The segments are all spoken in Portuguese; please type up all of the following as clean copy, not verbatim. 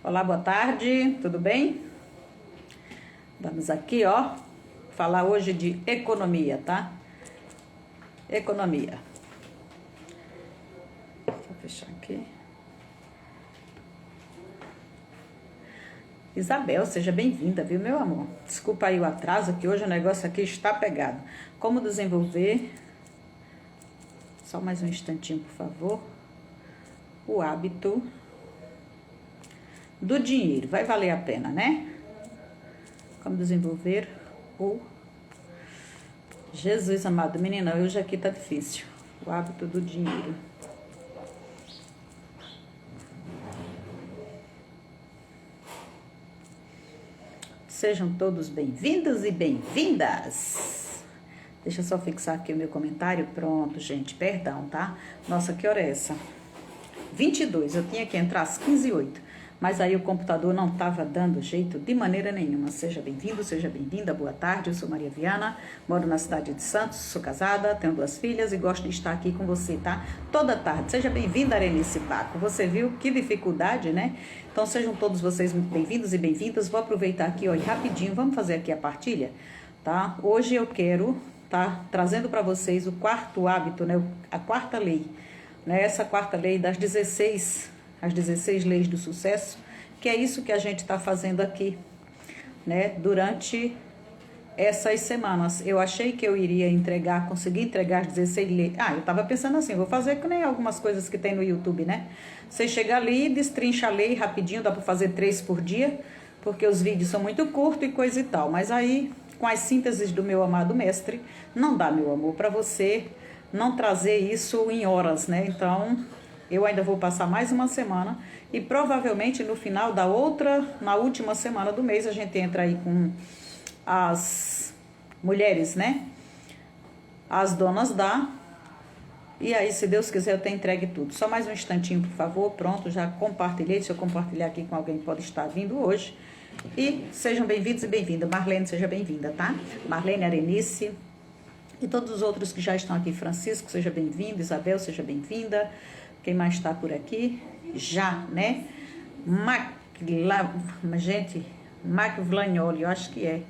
Olá, boa tarde, tudo bem? Vamos aqui, ó, falar hoje de economia, tá? Economia. Vou fechar aqui. Isabel, seja bem-vinda, viu, meu amor? Desculpa aí o atraso, que hoje o negócio aqui está pegado. Como desenvolver... Só mais um instantinho, por favor. O hábito do dinheiro. Vai valer a pena, né? Como desenvolver o... Jesus amado, menina, hoje aqui tá difícil. O hábito do dinheiro. Sejam todos bem-vindos e bem-vindas. Deixa eu só fixar aqui o meu comentário. Pronto, gente, perdão, tá? Nossa, que hora é essa? 22, eu tinha que entrar às 15h08. Mas aí o computador não estava dando jeito de maneira nenhuma. Seja bem-vindo, seja bem-vinda, boa tarde. Eu sou Maria Viana, moro na cidade de Santos, sou casada, tenho 2 filhas e gosto de estar aqui com você, tá? Toda tarde. Seja bem-vinda, Arenice Baco. Você viu que dificuldade, né? Então sejam todos vocês muito bem-vindos e bem-vindas. Vou aproveitar aqui, ó, e rapidinho, vamos fazer aqui a partilha, tá? Hoje eu quero, tá, trazendo para vocês o 4º hábito, né? A 4ª lei, né? Essa 4ª lei das 16... as 16 leis do sucesso, que é isso que a gente está fazendo aqui, né? Durante essas semanas. Eu achei que eu iria conseguir entregar as 16 leis. Eu estava pensando assim, vou fazer que nem algumas coisas que tem no YouTube, né? Você chega ali, destrincha a lei rapidinho, dá para fazer 3 por dia, porque os vídeos são muito curtos e coisa e tal. Mas aí, com as sínteses do meu amado mestre, não dá, meu amor, para você não trazer isso em horas, né? Então... eu ainda vou passar mais uma semana e provavelmente no final na última semana do mês, a gente entra aí com as mulheres, né? As donas e aí, se Deus quiser, eu tenho entregue tudo. Só mais um instantinho, por favor. Pronto, já compartilhei. Deixa eu compartilhar aqui com alguém que pode estar vindo hoje. E sejam bem-vindos e bem-vinda. Marlene, seja bem-vinda, tá? Marlene, Arenice e todos os outros que já estão aqui. Francisco, seja bem-vindo. Isabel, seja bem-vinda. Quem mais está por aqui? Já, né? Gente, Maclagnoli, eu acho que é.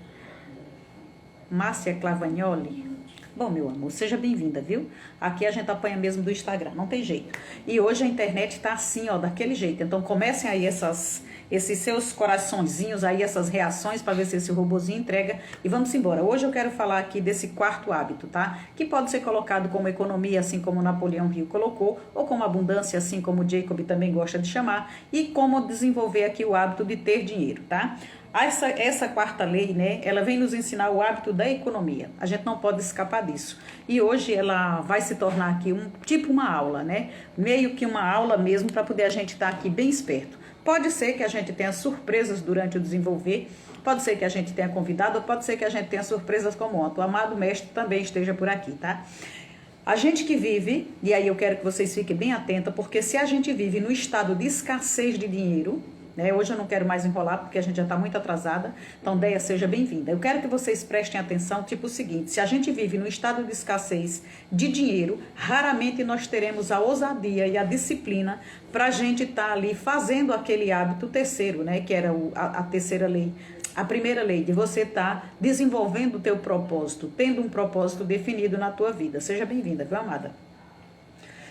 Márcia Clavagnoli. Bom, meu amor, seja bem-vinda, viu? Aqui a gente apanha mesmo do Instagram, não tem jeito. E hoje a internet tá assim, ó, daquele jeito. Então comecem aí esses seus coraçõezinhos aí, essas reações para ver se esse robozinho entrega. E vamos embora. Hoje eu quero falar aqui desse 4º hábito, tá? Que pode ser colocado como economia, assim como Napoleão Hill colocou, ou como abundância, assim como Jacob também gosta de chamar, e como desenvolver aqui o hábito de ter dinheiro, tá? Essa 4ª lei, né, ela vem nos ensinar o hábito da economia. A gente não pode escapar disso. E hoje ela vai se tornar aqui uma aula, né? Meio que uma aula mesmo para poder a gente estar aqui bem esperto. Pode ser que a gente tenha surpresas durante o desenvolver, pode ser que a gente tenha convidado, ou pode ser que a gente tenha surpresas como ontem. O amado mestre também esteja por aqui, tá? A gente que vive, e aí eu quero que vocês fiquem bem atentos, porque se a gente vive no estado de escassez de dinheiro, né? Hoje eu não quero mais enrolar porque a gente já está muito atrasada. Então, Deia, seja bem-vinda. Eu quero que vocês prestem atenção, tipo o seguinte: se a gente vive no estado de escassez de dinheiro, raramente nós teremos a ousadia e a disciplina para a gente estar ali fazendo aquele hábito terceiro, né? Que era a terceira lei. A primeira lei de você estar desenvolvendo o teu propósito, tendo um propósito definido na tua vida. Seja bem-vinda, viu, amada?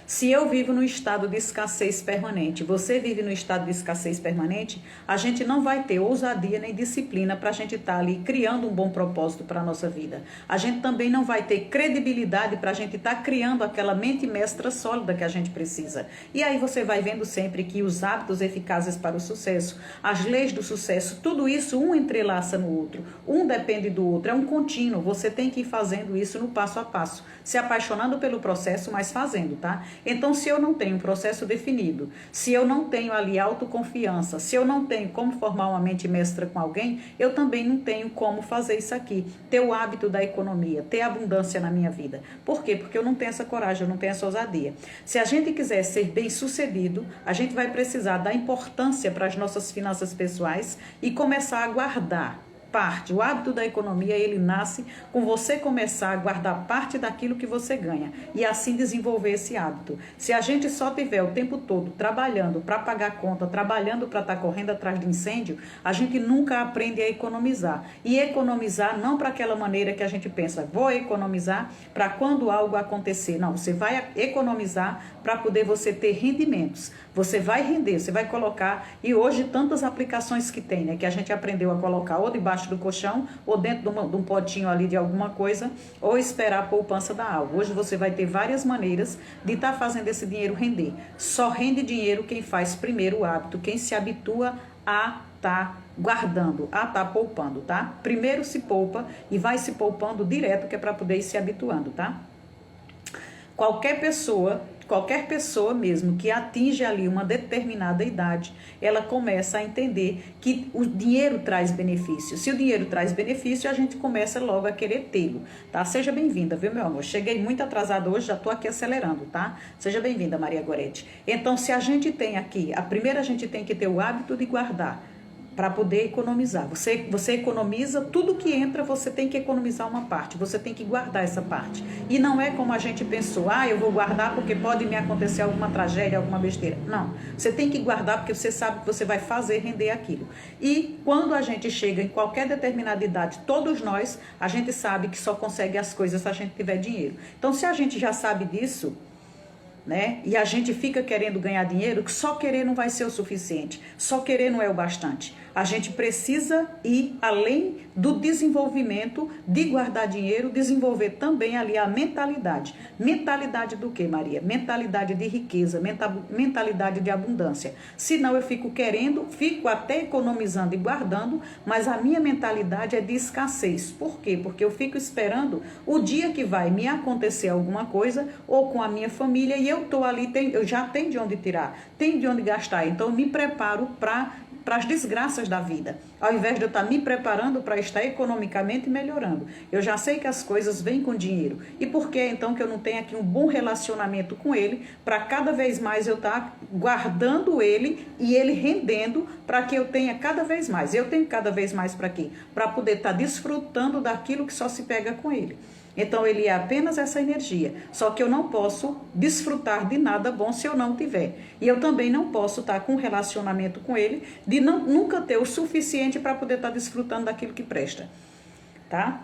Se eu vivo no estado de escassez permanente, você vive no estado de escassez permanente, a gente não vai ter ousadia nem disciplina para a gente estar ali criando um bom propósito para a nossa vida. A gente também não vai ter credibilidade para a gente estar criando aquela mente mestra sólida que a gente precisa. E aí você vai vendo sempre que os hábitos eficazes para o sucesso, as leis do sucesso, tudo isso um entrelaça no outro. Um depende do outro, é um contínuo. Você tem que ir fazendo isso no passo a passo, se apaixonando pelo processo, mas fazendo, tá? Então, se eu não tenho um processo definido, se eu não tenho ali autoconfiança, se eu não tenho como formar uma mente mestra com alguém, eu também não tenho como fazer isso aqui. Ter o hábito da economia, ter abundância na minha vida. Por quê? Porque eu não tenho essa coragem, eu não tenho essa ousadia. Se a gente quiser ser bem sucedido, a gente vai precisar dar importância para as nossas finanças pessoais e começar a guardar. parte. O hábito da economia, ele nasce com você começar a guardar parte daquilo que você ganha e assim desenvolver esse hábito. Se a gente só tiver o tempo todo trabalhando para pagar conta, trabalhando para estar correndo atrás de incêndio, a gente nunca aprende a economizar. E economizar não para aquela maneira que a gente pensa, vou economizar para quando algo acontecer. Não, você vai economizar para poder você ter rendimentos. Você vai render, você vai colocar, e hoje tantas aplicações que tem, né, que a gente aprendeu a colocar ou debaixo do colchão, ou dentro de um potinho ali de alguma coisa, ou esperar a poupança dar algo. Hoje você vai ter várias maneiras de estar fazendo esse dinheiro render. Só rende dinheiro quem faz primeiro o hábito, quem se habitua a estar guardando, a estar poupando, tá? Primeiro se poupa e vai se poupando direto, que é para poder ir se habituando, tá? Qualquer pessoa mesmo que atinge ali uma determinada idade, ela começa a entender que o dinheiro traz benefício. Se o dinheiro traz benefício, a gente começa logo a querer tê-lo, tá? Seja bem-vinda, viu, meu amor? Cheguei muito atrasada hoje, já tô aqui acelerando, tá? Seja bem-vinda, Maria Gorete. Então, se a gente tem aqui, a primeira a gente tem que ter o hábito de guardar, para poder economizar. Você economiza, tudo que entra, você tem que economizar uma parte, você tem que guardar essa parte. E não é como a gente pensou, eu vou guardar porque pode me acontecer alguma tragédia, alguma besteira. Não, você tem que guardar porque você sabe que você vai fazer render aquilo. E quando a gente chega em qualquer determinada idade, todos nós, a gente sabe que só consegue as coisas se a gente tiver dinheiro. Então, se a gente já sabe disso, né? E a gente fica querendo ganhar dinheiro, que só querer não vai ser o suficiente, só querer não é o bastante. A gente precisa ir além do desenvolvimento de guardar dinheiro, desenvolver também ali a mentalidade. Mentalidade do quê, Maria? Mentalidade de riqueza, mentalidade de abundância. Senão eu fico querendo, fico até economizando e guardando, mas a minha mentalidade é de escassez. Por quê? Porque eu fico esperando o dia que vai me acontecer alguma coisa, ou com a minha família, e eu estou ali, eu já tenho de onde tirar, tenho de onde gastar, então eu me preparo para as desgraças da vida, ao invés de eu estar me preparando para estar economicamente melhorando. Eu já sei que as coisas vêm com dinheiro, e por que então que eu não tenho aqui um bom relacionamento com ele, para cada vez mais eu estar guardando ele e ele rendendo, para que eu tenha cada vez mais. Eu tenho cada vez mais para quê? Para poder estar desfrutando daquilo que só se pega com ele. Então, ele é apenas essa energia. Só que eu não posso desfrutar de nada bom se eu não tiver. E eu também não posso estar com um relacionamento com ele de nunca ter o suficiente para poder estar desfrutando daquilo que presta. Tá?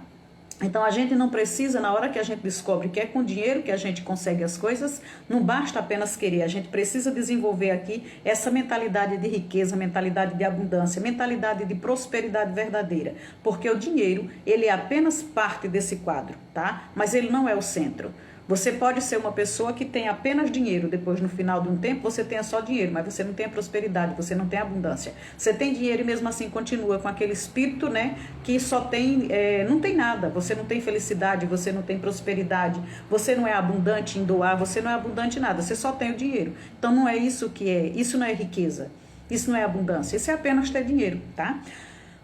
Então, a gente não precisa, na hora que a gente descobre que é com dinheiro que a gente consegue as coisas, não basta apenas querer. A gente precisa desenvolver aqui essa mentalidade de riqueza, mentalidade de abundância, mentalidade de prosperidade verdadeira. Porque o dinheiro, ele é apenas parte desse quadro, tá? Mas ele não é o centro. Você pode ser uma pessoa que tem apenas dinheiro, depois no final de um tempo você tenha só dinheiro, mas você não tem a prosperidade, você não tem a abundância. Você tem dinheiro e mesmo assim continua com aquele espírito, né, que só tem, não tem nada, você não tem felicidade, você não tem prosperidade, você não é abundante em doar, você não é abundante em nada, você só tem o dinheiro. Então não é isso que é, isso não é riqueza, isso não é abundância, isso é apenas ter dinheiro, tá?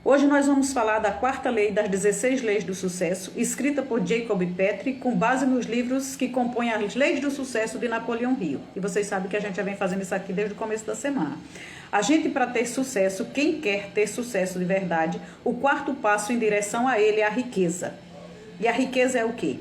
Hoje nós vamos falar da quarta lei das 16 leis do sucesso, escrita por Jacob Petrie, com base nos livros que compõem as leis do sucesso de Napoleão Hill. E vocês sabem que a gente já vem fazendo isso aqui desde o começo da semana. A gente, para ter sucesso, quem quer ter sucesso de verdade, o quarto passo em direção a ele é a riqueza. E a riqueza é o quê?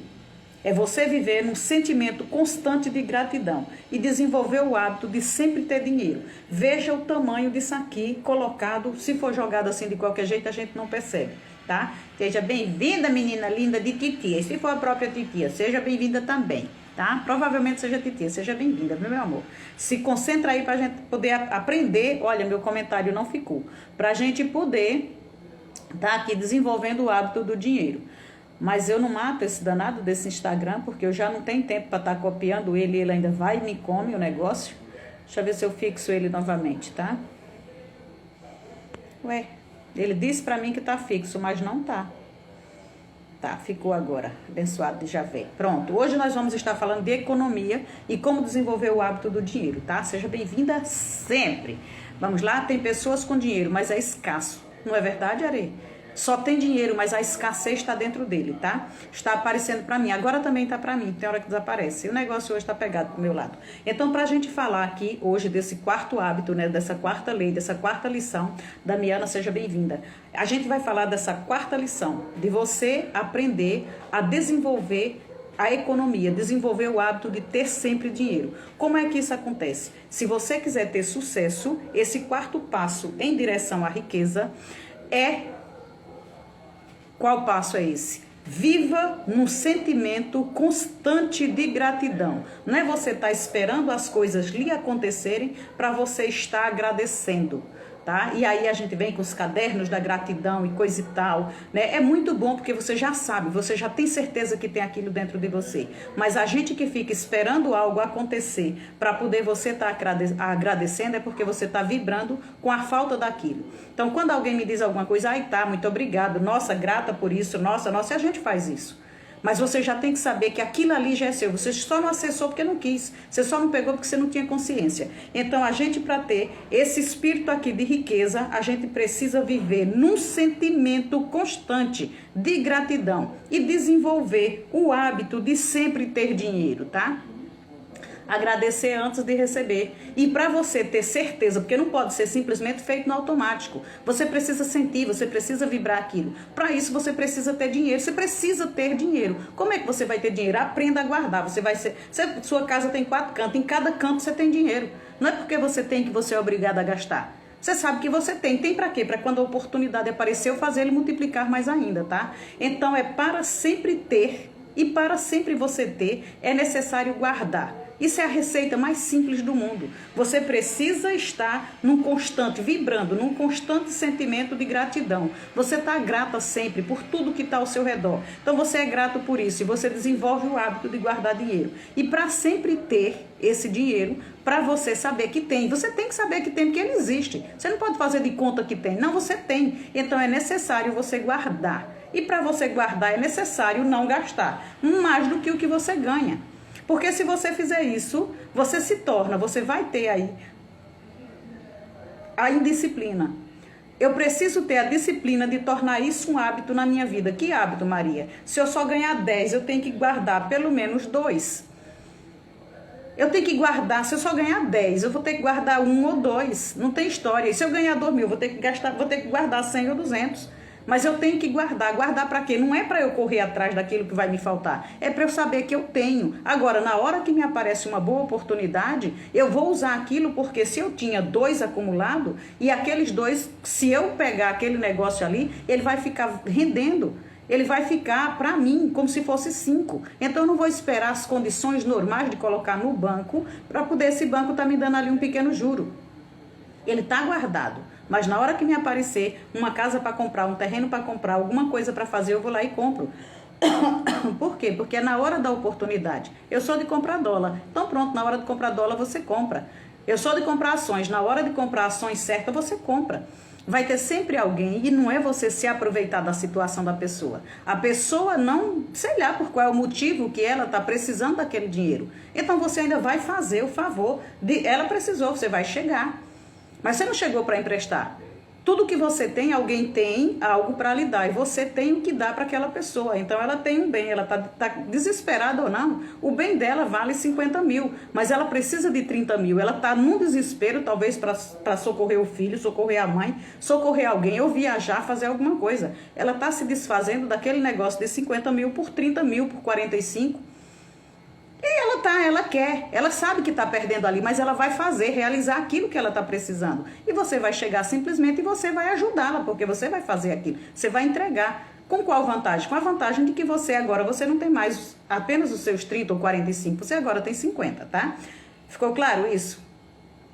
É você viver num sentimento constante de gratidão e desenvolver o hábito de sempre ter dinheiro. Veja o tamanho disso aqui colocado, se for jogado assim de qualquer jeito, a gente não percebe, tá? Seja bem-vinda, menina linda de titia. E se for a própria titia, seja bem-vinda também, tá? Provavelmente seja titia, seja bem-vinda, meu amor. Se concentra aí pra gente poder aprender. Olha, meu comentário não ficou. Pra gente poder tá aqui desenvolvendo o hábito do dinheiro. Mas eu não mato esse danado desse Instagram, porque eu já não tenho tempo para estar copiando ele, ele ainda vai e me come o negócio. Deixa eu ver se eu fixo ele novamente, tá? Ué, ele disse para mim que tá fixo, mas não tá. Tá, ficou agora, abençoado de Javé. Pronto, hoje nós vamos estar falando de economia e como desenvolver o hábito do dinheiro, tá? Seja bem-vinda sempre. Vamos lá, tem pessoas com dinheiro, mas é escasso. Não é verdade, Are? só tem dinheiro, mas a escassez está dentro dele, tá? Está aparecendo para mim, agora também está para mim, tem hora que desaparece. E o negócio hoje está pegado pro meu lado. Então, para a gente falar aqui hoje desse quarto hábito, né, dessa quarta lei, dessa quarta lição, Damiana, seja bem-vinda. A gente vai falar dessa quarta lição, de você aprender a desenvolver a economia, desenvolver o hábito de ter sempre dinheiro. Como é que isso acontece? Se você quiser ter sucesso, esse quarto passo em direção à riqueza é... Qual passo é esse? Viva num sentimento constante de gratidão. Não é você estar esperando as coisas lhe acontecerem para você estar agradecendo. Tá? E aí a gente vem com os cadernos da gratidão e coisa e tal, né? É muito bom porque você já sabe, você já tem certeza que tem aquilo dentro de você. Mas a gente que fica esperando algo acontecer para poder você estar agradecendo é porque você está vibrando com a falta daquilo. Então, quando alguém me diz alguma coisa, ai tá, muito obrigado, nossa, grata por isso, nossa, a gente faz isso. Mas você já tem que saber que aquilo ali já é seu. Você só não acessou porque não quis. Você só não pegou porque você não tinha consciência. Então, a gente, para ter esse espírito aqui de riqueza, a gente precisa viver num sentimento constante de gratidão e desenvolver o hábito de sempre ter dinheiro, tá? Agradecer antes de receber. E para você ter certeza, porque não pode ser simplesmente feito no automático. Você precisa sentir, você precisa vibrar aquilo. Para isso você precisa ter dinheiro. Você precisa ter dinheiro. Como é que você vai ter dinheiro? Aprenda a guardar. Sua casa tem 4 cantos, em cada canto você tem dinheiro. Não é porque você tem que você é obrigado a gastar. Você sabe que você tem. Tem para quê? Para quando a oportunidade aparecer, eu fazer ele multiplicar mais ainda, tá? Então é para sempre ter e para sempre você ter, é necessário guardar. Isso é a receita mais simples do mundo. Você precisa estar vibrando, num constante sentimento de gratidão. Você está grata sempre por tudo que está ao seu redor. Então você é grato por isso e você desenvolve o hábito de guardar dinheiro. E para sempre ter esse dinheiro, para você saber que tem. Você tem que saber que tem porque ele existe. Você não pode fazer de conta que tem. Não, você tem. Então é necessário você guardar. E para você guardar é necessário não gastar mais do que o que você ganha. Porque se você fizer isso, você vai ter aí a indisciplina. Eu preciso ter a disciplina de tornar isso um hábito na minha vida. Que hábito, Maria? Se eu só ganhar 10, eu tenho que guardar pelo menos 2. Eu tenho que guardar, se eu só ganhar 10, eu vou ter que guardar 1 ou 2. Não tem história. E se eu ganhar 2 mil, vou ter que guardar 100 ou 200. Mas eu tenho que guardar. Guardar para quê? Não é para eu correr atrás daquilo que vai me faltar. É para eu saber que eu tenho. Agora, na hora que me aparece uma boa oportunidade, eu vou usar aquilo porque se eu tinha 2 acumulados, e aqueles 2, se eu pegar aquele negócio ali, ele vai ficar rendendo. Ele vai ficar para mim como se fosse 5. Então eu não vou esperar as condições normais de colocar no banco para poder esse banco estar me dando ali um pequeno juro. Ele está guardado. Mas na hora que me aparecer uma casa para comprar, um terreno para comprar, alguma coisa para fazer, eu vou lá e compro. Por quê? Porque é na hora da oportunidade. Eu sou de comprar dólar. Então pronto, na hora de comprar dólar você compra. Eu sou de comprar ações. Na hora de comprar ações certas você compra. Vai ter sempre alguém e não é você se aproveitar da situação da pessoa. A pessoa não, sei lá por qual é o motivo que ela está precisando daquele dinheiro. Então você ainda vai fazer o favor de ela precisou, você vai chegar. Mas você não chegou para emprestar. Tudo que você tem, alguém tem algo para lhe dar. E você tem o que dar para aquela pessoa. Então ela tem um bem, ela está desesperada ou não. O bem dela vale 50 mil, mas ela precisa de 30 mil. Ela está num desespero, talvez para socorrer o filho, socorrer a mãe, socorrer alguém, ou viajar, fazer alguma coisa. Ela está se desfazendo daquele negócio de 50 mil por 30 mil, por 45. E ela quer, ela sabe que está perdendo ali, mas ela vai realizar aquilo que ela está precisando. E você vai chegar simplesmente e você vai ajudá-la, porque você vai fazer aquilo, você vai entregar. Com qual vantagem? Com a vantagem de que você não tem mais apenas os seus 30 ou 45, você agora tem 50, tá? Ficou claro isso?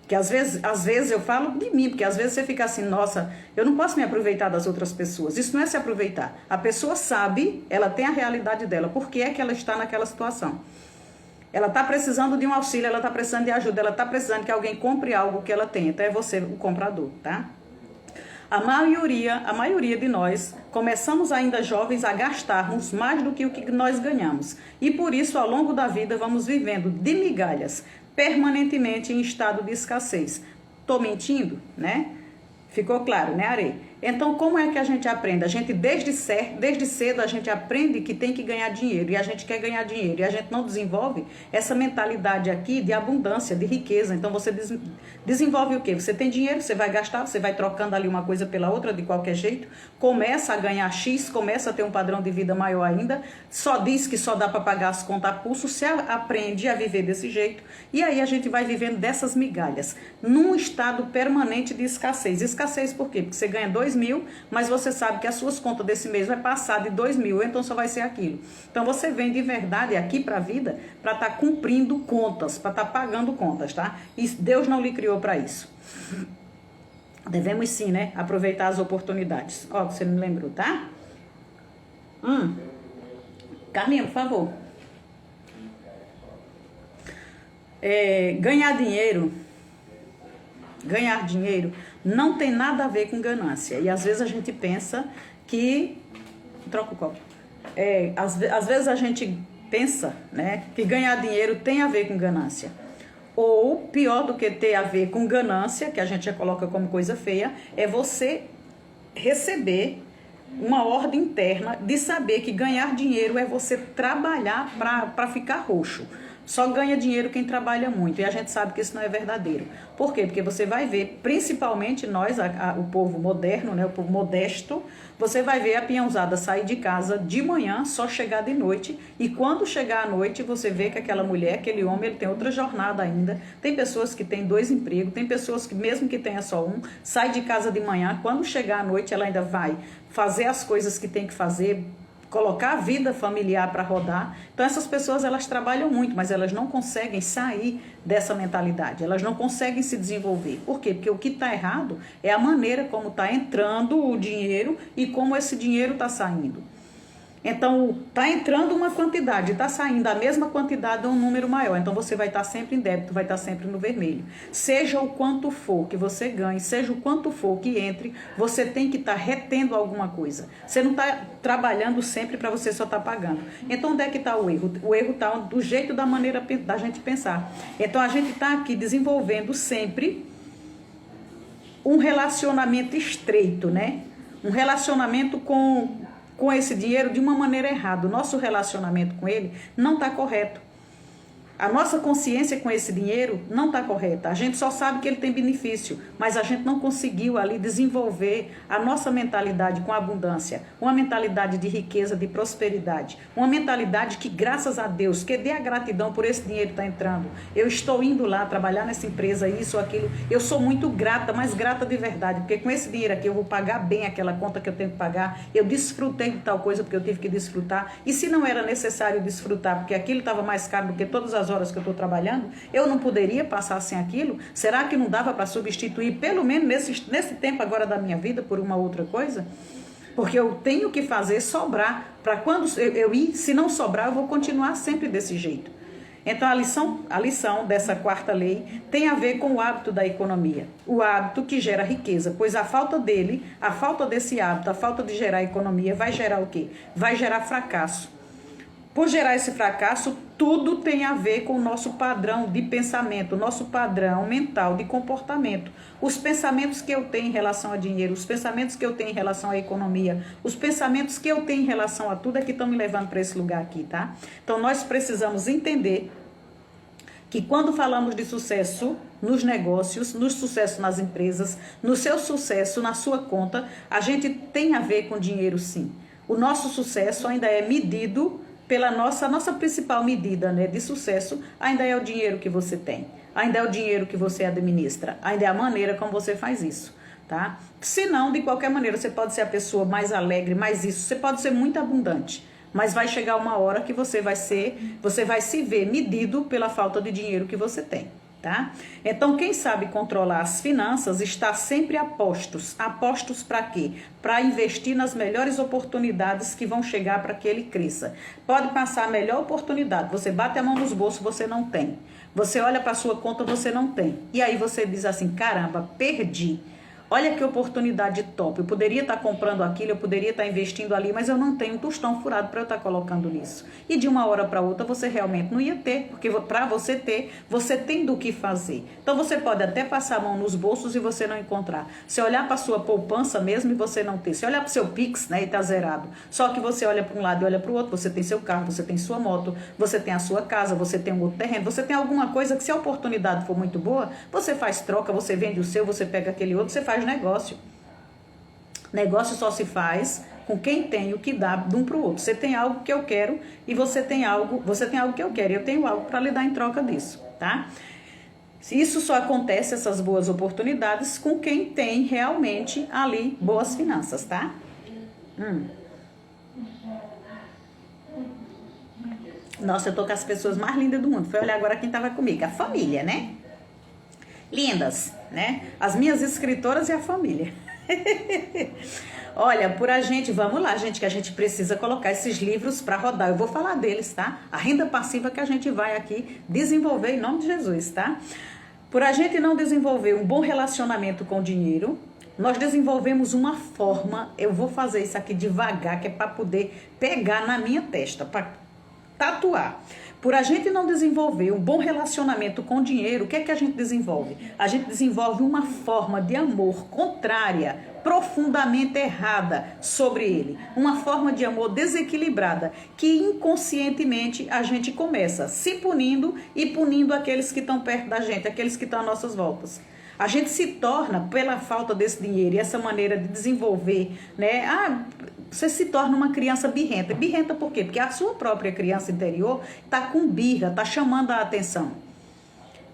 Que às vezes eu falo de mim, porque às vezes você fica assim, nossa, eu não posso me aproveitar das outras pessoas. Isso não é se aproveitar. A pessoa sabe, ela tem a realidade dela, por que é que ela está naquela situação. Ela está precisando de um auxílio, ela está precisando de ajuda, ela está precisando que alguém compre algo que ela tem. Então é você o comprador, tá? A maioria de nós começamos ainda jovens a gastarmos mais do que o que nós ganhamos. E por isso, ao longo da vida, vamos vivendo de migalhas, permanentemente em estado de escassez. Tô mentindo, né? Ficou claro, né, Arei? Então, como é que a gente aprende? A gente, desde cedo, a gente aprende que tem que ganhar dinheiro. E a gente quer ganhar dinheiro. E a gente não desenvolve essa mentalidade aqui de abundância, de riqueza. Então, você desenvolve o quê? Você tem dinheiro, você vai gastar, você vai trocando ali uma coisa pela outra de qualquer jeito. Começa a ganhar X, começa a ter um padrão de vida maior ainda. Só diz que só dá para pagar as contas a pulso. Se aprende a viver desse jeito. E aí a gente vai vivendo dessas migalhas. Num estado permanente de escassez. Escassez por quê? Porque você ganha 2.000, mas você sabe que as suas contas desse mês vai passar de 2.000, então só vai ser aquilo. Então você vem de verdade aqui para a vida para estar cumprindo contas, para estar pagando contas, tá? E Deus não lhe criou para isso. Devemos sim, né? Aproveitar as oportunidades. Ó, você me lembrou, tá? Carlinha, por favor. Ganhar dinheiro não tem nada a ver com ganância. E às vezes a gente pensa que... Troca o copo. Às vezes a gente pensa, né, que ganhar dinheiro tem a ver com ganância. Ou, pior do que ter a ver com ganância, que a gente já coloca como coisa feia, é você receber uma ordem interna de saber que ganhar dinheiro é você trabalhar para ficar roxo. Só ganha dinheiro quem trabalha muito. E a gente sabe que isso não é verdadeiro. Por quê? Porque você vai ver, principalmente nós, o povo moderno, né, o povo modesto, você vai ver a peãozada sair de casa de manhã, só chegar de noite. E quando chegar à noite, você vê que aquela mulher, aquele homem, ele tem outra jornada ainda. Tem pessoas que têm 2 empregos, tem pessoas que, mesmo que tenha só um, sai de casa de manhã. Quando chegar à noite, ela ainda vai fazer as coisas que tem que fazer, colocar a vida familiar para rodar. Então essas pessoas, elas trabalham muito, mas elas não conseguem sair dessa mentalidade, elas não conseguem se desenvolver. Por quê? Porque o que está errado é a maneira como está entrando o dinheiro e como esse dinheiro está saindo. Então, está entrando uma quantidade, está saindo a mesma quantidade, um número maior. Então, você vai estar sempre em débito, vai estar sempre no vermelho. Seja o quanto for que você ganhe, seja o quanto for que entre, você tem que estar retendo alguma coisa. Você não está trabalhando sempre para você só estar pagando. Então, onde é que está o erro? O erro está do jeito, da maneira da gente pensar. Então, a gente está aqui desenvolvendo sempre um relacionamento estreito, né? Um relacionamento com esse dinheiro de uma maneira errada. O nosso relacionamento com ele não está correto. A nossa consciência com esse dinheiro não está correta. A gente só sabe que ele tem benefício, mas a gente não conseguiu ali desenvolver a nossa mentalidade com abundância, uma mentalidade de riqueza, de prosperidade, uma mentalidade que, graças a Deus, que dê a gratidão por esse dinheiro que está entrando. Eu estou indo lá trabalhar nessa empresa, isso, aquilo. Eu sou muito grata, mas grata de verdade, porque com esse dinheiro aqui eu vou pagar bem aquela conta que eu tenho que pagar. Eu desfrutei de tal coisa porque eu tive que desfrutar. E se não era necessário desfrutar, porque aquilo estava mais caro do que todas as horas que eu estou trabalhando, eu não poderia passar sem aquilo? Será que não dava para substituir, pelo menos nesse tempo agora da minha vida, por uma outra coisa? Porque eu tenho que fazer sobrar, para quando eu ir, se não sobrar, eu vou continuar sempre desse jeito. Então, a lição dessa quarta lei tem a ver com o hábito da economia. O hábito que gera riqueza, pois a falta dele, a falta desse hábito, a falta de gerar economia, vai gerar o quê? Vai gerar fracasso. Por gerar esse fracasso, tudo tem a ver com o nosso padrão de pensamento, o nosso padrão mental de comportamento. Os pensamentos que eu tenho em relação a dinheiro, os pensamentos que eu tenho em relação à economia, os pensamentos que eu tenho em relação a tudo é que estão me levando para esse lugar aqui, tá? Então, nós precisamos entender que quando falamos de sucesso nos negócios, no sucesso nas empresas, no seu sucesso na sua conta, a gente tem a ver com dinheiro, sim. O nosso sucesso ainda é medido pela nossa principal medida, né, de sucesso, ainda é o dinheiro que você tem, ainda é o dinheiro que você administra, ainda é a maneira como você faz isso, tá? Se não, de qualquer maneira, você pode ser a pessoa mais alegre, mais isso, você pode ser muito abundante, mas vai chegar uma hora que você vai se ver medido pela falta de dinheiro que você tem. Tá? Então, quem sabe controlar as finanças está sempre a postos. Apostos para quê? Para investir nas melhores oportunidades que vão chegar para que ele cresça. Pode passar a melhor oportunidade. Você bate a mão nos bolsos, você não tem. Você olha para a sua conta, você não tem. E aí você diz assim, caramba, perdi. Olha que oportunidade top. Eu poderia estar comprando aquilo, eu poderia estar investindo ali, mas eu não tenho um tostão furado para eu estar colocando nisso. E de uma hora para outra você realmente não ia ter, porque para você ter, você tem do que fazer. Então você pode até passar a mão nos bolsos e você não encontrar. Se olhar para sua poupança mesmo e você não ter. Se olhar para o seu Pix, né, e tá zerado. Só que você olha para um lado e olha para o outro, você tem seu carro, você tem sua moto, você tem a sua casa, você tem um outro terreno, você tem alguma coisa que se a oportunidade for muito boa, você faz troca, você vende o seu, você pega aquele outro, você faz negócio. Negócio só se faz com quem tem o que dá de um para o outro. Você tem algo que eu quero e você tem algo que eu quero e eu tenho algo para lhe dar em troca disso, tá? Isso só acontece, essas boas oportunidades, com quem tem realmente ali boas finanças, tá? Nossa, eu tô com as pessoas mais lindas do mundo. Foi olhar agora quem tava comigo, a família, né? Lindas, né? As minhas escritoras e a família. Olha, por a gente, vamos lá, gente, que a gente precisa colocar esses livros para rodar. Eu vou falar deles, tá? A renda passiva que a gente vai aqui desenvolver em nome de Jesus, tá? Por a gente não desenvolver um bom relacionamento com o dinheiro, nós desenvolvemos uma forma, eu vou fazer isso aqui devagar, que é para poder pegar na minha testa, para tatuar. Por a gente não desenvolver um bom relacionamento com o dinheiro, o que é que a gente desenvolve? A gente desenvolve uma forma de amor contrária, profundamente errada sobre ele. Uma forma de amor desequilibrada, que inconscientemente a gente começa se punindo e punindo aqueles que estão perto da gente, aqueles que estão às nossas voltas. A gente se torna, pela falta desse dinheiro e essa maneira de desenvolver, né? Você se torna uma criança birrenta. Birrenta por quê? Porque a sua própria criança interior está com birra, está chamando a atenção.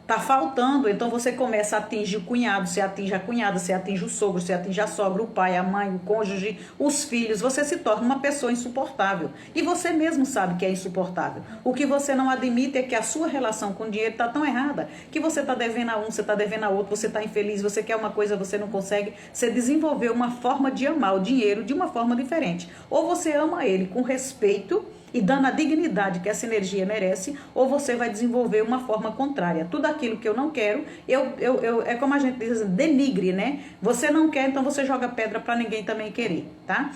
Tá faltando, então você começa a atingir o cunhado, você atinge a cunhada, você atinge o sogro, você atinge a sogra, o pai, a mãe, o cônjuge, os filhos. Você se torna uma pessoa insuportável. E você mesmo sabe que é insuportável. O que você não admite é que a sua relação com o dinheiro está tão errada que você está devendo a um, você está devendo a outro, você está infeliz, você quer uma coisa, você não consegue. Você desenvolveu uma forma de amar o dinheiro de uma forma diferente. Ou você ama ele com respeito e dando a dignidade que essa energia merece, ou você vai desenvolver uma forma contrária. Tudo aquilo que eu não quero, é como a gente diz, denigre, né? Você não quer, então você joga pedra para ninguém também querer, tá?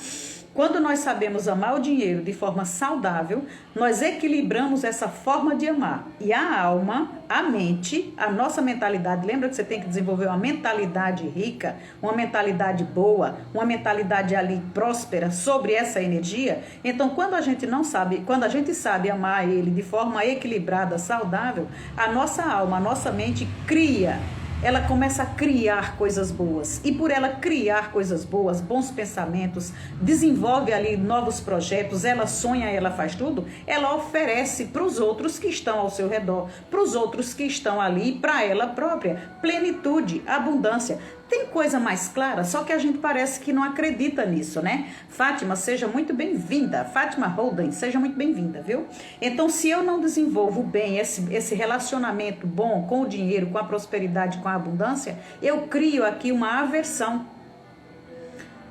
Quando nós sabemos amar o dinheiro de forma saudável, nós equilibramos essa forma de amar. E a alma, a mente, a nossa mentalidade, lembra que você tem que desenvolver uma mentalidade rica, uma mentalidade boa, uma mentalidade ali próspera sobre essa energia? Então, quando a gente sabe amar ele de forma equilibrada, saudável, a nossa alma, a nossa mente cria. Ela começa a criar coisas boas. E por ela criar coisas boas, bons pensamentos, desenvolve ali novos projetos, ela sonha, ela faz tudo, ela oferece para os outros que estão ao seu redor, para os outros que estão ali, para ela própria, plenitude, abundância. Tem coisa mais clara, só que a gente parece que não acredita nisso, né? Fátima, seja muito bem-vinda. Fátima Holden, seja muito bem-vinda, viu? Então, se eu não desenvolvo bem esse relacionamento bom com o dinheiro, com a prosperidade, com a abundância, eu crio aqui uma aversão.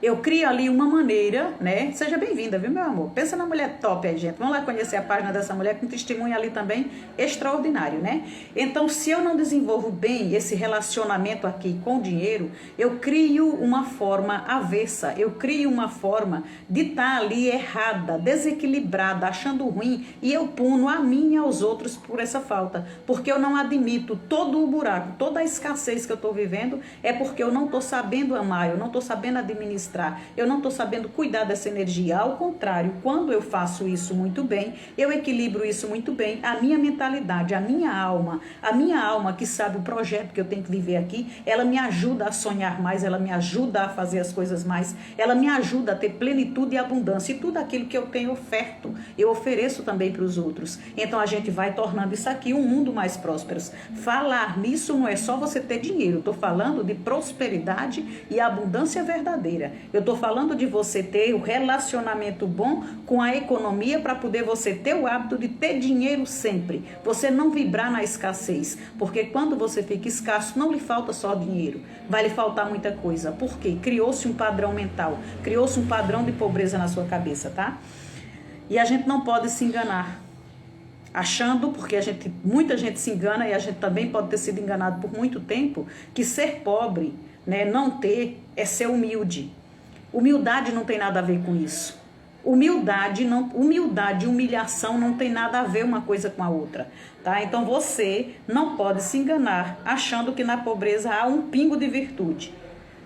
Eu crio ali uma maneira, né? Seja bem-vinda, viu, meu amor? Pensa na mulher top aí, gente. Vamos lá conhecer a página dessa mulher com testemunho ali também extraordinário, né? Então, se eu não desenvolvo bem esse relacionamento aqui com o dinheiro, eu crio uma forma avessa, eu crio uma forma de estar ali errada, desequilibrada, achando ruim, e eu puno a mim e aos outros por essa falta, porque eu não admito todo o buraco, toda a escassez que eu estou vivendo, é porque eu não estou sabendo amar, eu não estou sabendo administrar, eu não estou sabendo cuidar dessa energia. Ao contrário, quando eu faço isso muito bem, eu equilibro isso muito bem, a minha mentalidade, a minha alma que sabe o projeto que eu tenho que viver aqui, ela me ajuda a sonhar mais, ela me ajuda a fazer as coisas mais, ela me ajuda a ter plenitude e abundância, e tudo aquilo que eu tenho oferto, eu ofereço também para os outros. Então a gente vai tornando isso aqui um mundo mais próspero. Falar nisso não é só você ter dinheiro, eu estou falando de prosperidade e abundância verdadeira. Eu estou falando de você ter o relacionamento bom com a economia para poder você ter o hábito de ter dinheiro sempre. Você não vibrar na escassez, porque quando você fica escasso, não lhe falta só dinheiro, vai lhe faltar muita coisa. Por quê? Criou-se um padrão mental, criou-se um padrão de pobreza na sua cabeça, tá? E a gente não pode se enganar, achando, porque muita gente se engana, e a gente também pode ter sido enganado por muito tempo, que ser pobre né? Não ter é ser humilde. Humildade não tem nada a ver com isso. Humildade e humilhação não tem nada a ver uma coisa com a outra, tá? Então você não pode se enganar achando que na pobreza há um pingo de virtude.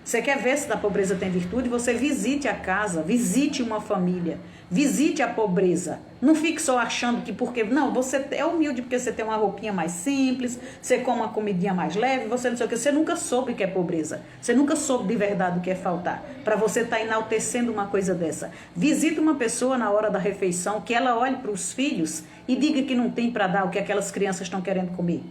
Você quer ver se na pobreza tem virtude? Você visite a casa, visite uma família, visite a pobreza. Não fique só achando que porque... Não, você é humilde porque você tem uma roupinha mais simples, você come uma comidinha mais leve, você não sei o que. Você nunca soube o que é pobreza. Você nunca soube de verdade o que é faltar. Para você estar enaltecendo uma coisa dessa. Visite uma pessoa na hora da refeição, que ela olhe para os filhos e diga que não tem para dar o que aquelas crianças estão querendo comer.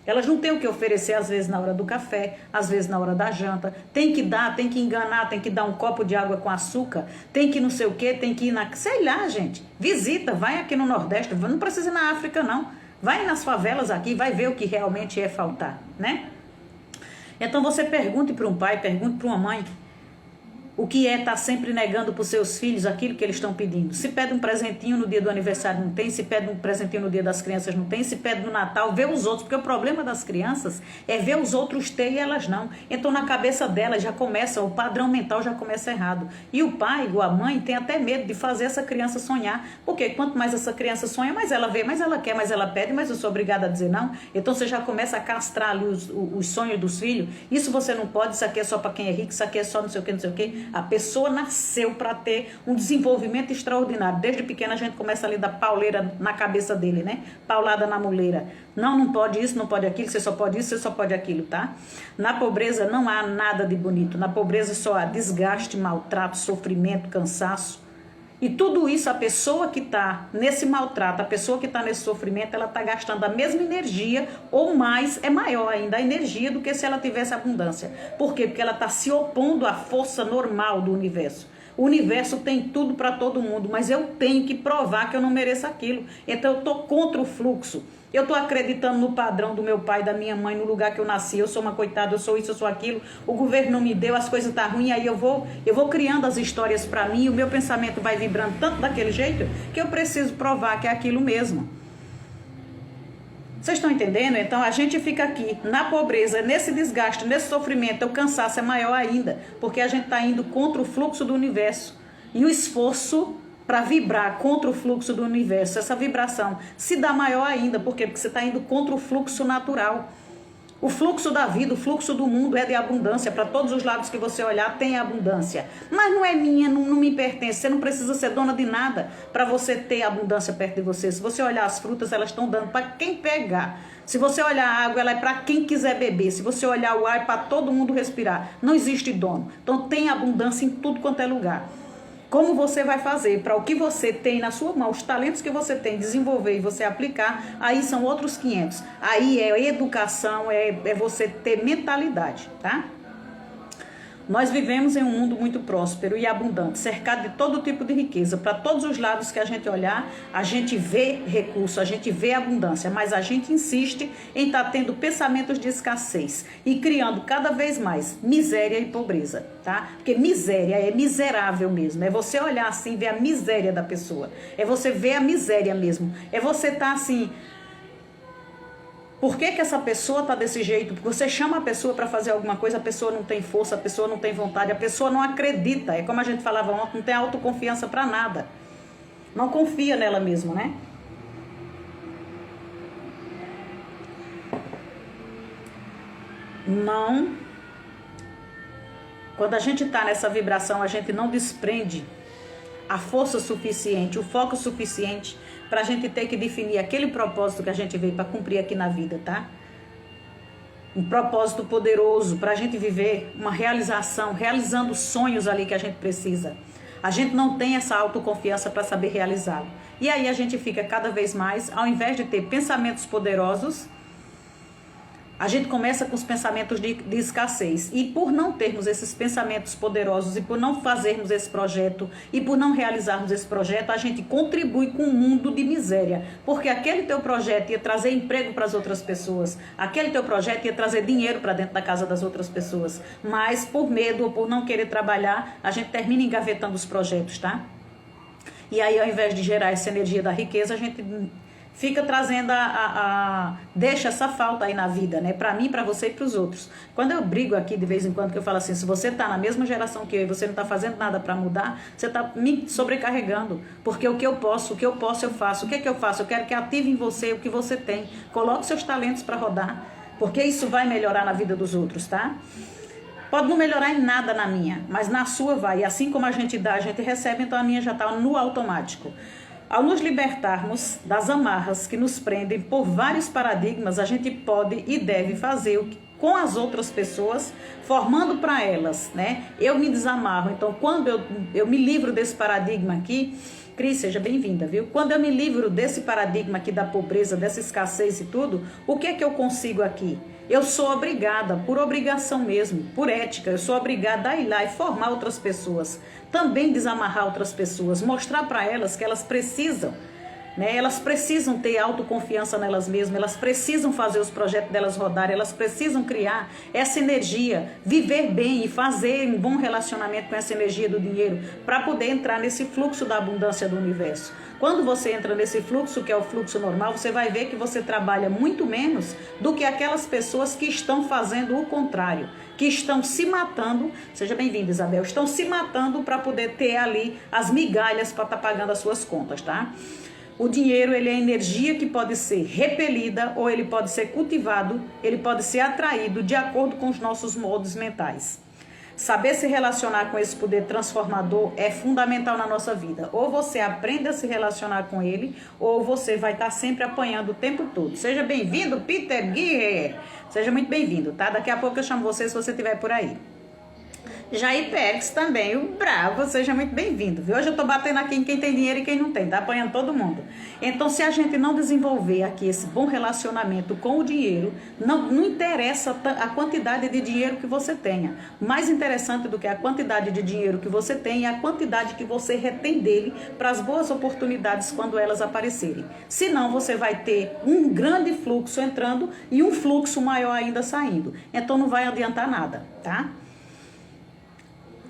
Elas não têm o que oferecer, às vezes, na hora do café, às vezes, na hora da janta. Tem que dar, tem que enganar, tem que dar um copo de água com açúcar, tem que não sei o quê, tem que ir na... Sei lá, gente. Visita, vai aqui no Nordeste, não precisa ir na África, não. Vai nas favelas aqui, vai ver o que realmente é faltar, né? Então, você pergunte para um pai, pergunte para uma mãe o que é estar sempre negando para os seus filhos aquilo que eles estão pedindo. Se pede um presentinho no dia do aniversário, não tem. Se pede um presentinho no dia das crianças, não tem. Se pede no Natal, vê os outros. Porque o problema das crianças é ver os outros ter e elas não. Então, na cabeça delas já começa, o padrão mental já começa errado. E o pai ou a mãe tem até medo de fazer essa criança sonhar. Porque quanto mais essa criança sonha, mais ela vê, mais ela quer, mais ela pede, mas eu sou obrigada a dizer não. Então, você já começa a castrar ali os sonhos dos filhos. Isso você não pode, isso aqui é só para quem é rico, isso aqui é só não sei o que, não sei o que. A pessoa nasceu para ter um desenvolvimento extraordinário. Desde pequena a gente começa ali da pauleira na cabeça dele, né? Paulada na muleira. Não, não pode isso, não pode aquilo, você só pode isso, você só pode aquilo, tá? Na pobreza não há nada de bonito. Na pobreza só há desgaste, maltrato, sofrimento, cansaço. E tudo isso, a pessoa que está nesse maltrato, a pessoa que está nesse sofrimento, ela está gastando a mesma energia ou mais, é maior ainda a energia do que se ela tivesse abundância. Por quê? Porque ela está se opondo à força normal do universo. O universo tem tudo para todo mundo, mas eu tenho que provar que eu não mereço aquilo. Então eu estou contra o fluxo. Eu estou acreditando no padrão do meu pai, da minha mãe, no lugar que eu nasci. Eu sou uma coitada, eu sou isso, eu sou aquilo. O governo não me deu, as coisas estão ruins. Aí eu vou criando as histórias para mim. O meu pensamento vai vibrando tanto daquele jeito que eu preciso provar que é aquilo mesmo. Vocês estão entendendo? Então a gente fica aqui na pobreza, nesse desgaste, nesse sofrimento. O cansaço é maior ainda, porque a gente está indo contra o fluxo do universo. E o esforço para vibrar contra o fluxo do universo, essa vibração se dá maior ainda. Por quê? Porque você está indo contra o fluxo natural. O fluxo da vida, o fluxo do mundo é de abundância. Para todos os lados que você olhar tem abundância. Mas não é minha, não me pertence. Você não precisa ser dona de nada para você ter abundância perto de você. Se você olhar as frutas, elas estão dando para quem pegar. Se você olhar a água, ela é para quem quiser beber. Se você olhar o ar, é para todo mundo respirar. Não existe dono. Então tem abundância em tudo quanto é lugar. Como você vai fazer para o que você tem na sua mão, os talentos que você tem, desenvolver e você aplicar, aí são outros 500. Aí é educação, é você ter mentalidade, tá? Nós vivemos em um mundo muito próspero e abundante, cercado de todo tipo de riqueza. Para todos os lados que a gente olhar, a gente vê recurso, a gente vê abundância, mas a gente insiste em estar tendo pensamentos de escassez e criando cada vez mais miséria e pobreza, tá? Porque miséria é miserável mesmo, é você olhar assim e ver a miséria da pessoa, é você ver a miséria mesmo, é você estar assim... Por que essa pessoa está desse jeito? Porque você chama a pessoa para fazer alguma coisa, a pessoa não tem força, a pessoa não tem vontade, a pessoa não acredita. É como a gente falava ontem, não tem autoconfiança para nada. Não confia nela mesma, né? Não. Quando a gente está nessa vibração, a gente não desprende a força suficiente, o foco suficiente para a gente ter que definir aquele propósito que a gente veio para cumprir aqui na vida, tá? Um propósito poderoso para a gente viver uma realização, realizando sonhos ali que a gente precisa. A gente não tem essa autoconfiança para saber realizá-lo. E aí a gente fica cada vez mais, ao invés de ter pensamentos poderosos, a gente começa com os pensamentos de escassez. E por não termos esses pensamentos poderosos e por não fazermos esse projeto e por não realizarmos esse projeto, a gente contribui com um mundo de miséria. Porque aquele teu projeto ia trazer emprego para as outras pessoas. Aquele teu projeto ia trazer dinheiro para dentro da casa das outras pessoas. Mas por medo ou por não querer trabalhar, a gente termina engavetando os projetos, tá? E aí, ao invés de gerar essa energia da riqueza, a gente fica trazendo deixa essa falta aí na vida, né? Pra mim, pra você e pros outros. Quando eu brigo aqui de vez em quando, que eu falo assim, se você tá na mesma geração que eu e você não tá fazendo nada pra mudar, você tá me sobrecarregando. Porque o que eu posso eu faço. O que é que eu faço? Eu quero que ative em você o que você tem. Coloque seus talentos pra rodar. Porque isso vai melhorar na vida dos outros, tá? Pode não melhorar em nada na minha, mas na sua vai. E assim como a gente dá, a gente recebe, então a minha já tá no automático. Ao nos libertarmos das amarras que nos prendem por vários paradigmas, a gente pode e deve fazer com as outras pessoas, formando para elas, né? Eu me desamarro. Então, quando eu me livro desse paradigma aqui, Cris, seja bem-vinda, viu? Quando eu me livro desse paradigma aqui da pobreza, dessa escassez e tudo, o que é que eu consigo aqui? Eu sou obrigada, por obrigação mesmo, por ética, eu sou obrigada a ir lá e formar outras pessoas, também desamarrar outras pessoas, mostrar para elas que elas precisam, né? Elas precisam ter autoconfiança nelas mesmas, elas precisam fazer os projetos delas rodarem, elas precisam criar essa energia, viver bem e fazer um bom relacionamento com essa energia do dinheiro para poder entrar nesse fluxo da abundância do universo. Quando você entra nesse fluxo, que é o fluxo normal, você vai ver que você trabalha muito menos do que aquelas pessoas que estão fazendo o contrário, que estão se matando, seja bem-vinda, Isabel, estão se matando para poder ter ali as migalhas para estar pagando as suas contas, tá? O dinheiro, ele é energia que pode ser repelida ou ele pode ser cultivado, ele pode ser atraído de acordo com os nossos modos mentais. Saber se relacionar com esse poder transformador é fundamental na nossa vida. Ou você aprende a se relacionar com ele, ou você vai estar sempre apanhando o tempo todo. Seja bem-vindo, Peter Guerreiro. Seja muito bem-vindo, tá? Daqui a pouco eu chamo você se você estiver por aí. Jair Pérez também, o bravo, seja muito bem-vindo, viu? Hoje eu tô batendo aqui em quem tem dinheiro e quem não tem, tá apanhando todo mundo. Então, se a gente não desenvolver aqui esse bom relacionamento com o dinheiro, não interessa a quantidade de dinheiro que você tenha. Mais interessante do que a quantidade de dinheiro que você tem é a quantidade que você retém dele para as boas oportunidades quando elas aparecerem. Senão, você vai ter um grande fluxo entrando e um fluxo maior ainda saindo. Então, não vai adiantar nada, tá?